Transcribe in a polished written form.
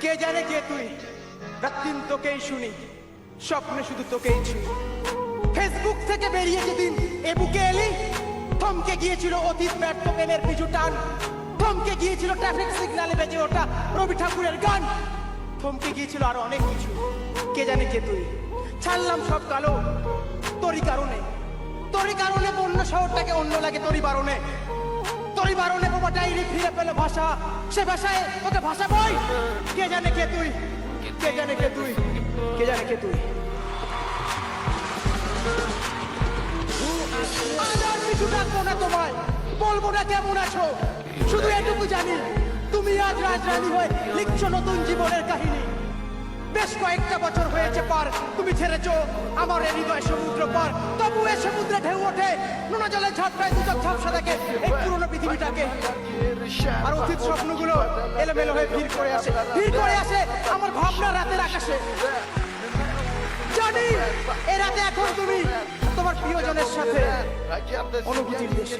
কে জানে কে তুই, রাত্রিন তোকেই শুনি, স্বপ্নে শুধু তোকেই ছুঁই। ফেসবুক থেকে বেরিয়ে যেদিন এ বুকে এলি, থমকে গিয়েছিল অতীত ব্যর্থ প্রেমের পিছু টান, থমকে গিয়েছিল ট্রাফিক সিগন্যালে বেজে ওঠা রবি ঠাকুরের গান, থমকে গিয়েছিল আরো অনেক কিছু। কে জানে কে তুই, ছাড়লাম সব কালো তোরই কারণে, তোরই কারণে বন্য শহরটাকে অন্য লাগে তোরই বারণে, তোরই বারণে বোমা ডাইরি ফিরে পেল ভাষা, সে ভাষায় তোকে ভাষা বই। কে জানে কে তুই, কে জানে কে তুই, কে জানে কে তুই। আজ আর কিছু ডাকবো না তোমায়, বলবো না কেমন আছো, শুধু এটুকু জানি তুমি আজ রাজরানী হয়ে লিখছো নতুন জীবনের কাহিনী। বেশ কয়েকটা বছর হয়েছে পার, তুমি ছেড়েছো আমার এই হৃদয় সমুদ্র পার, তবু এ সমুদ্রে ঢেউ ওঠে, নোনা জলে ঝাপটায় দুচক ঝাপসা দেখে এই পুরনো পৃথিবীটাকে। আর অতীত স্বপ্নগুলো এলোমেলো হয়ে ভিড় করে আসে, ভিড় করে আসে আমার ভাবনা রাতের আকাশে। জানি এ রাতে এখন তুমি তোমার প্রিয়জনের সাথে অনুভূতির দেশে।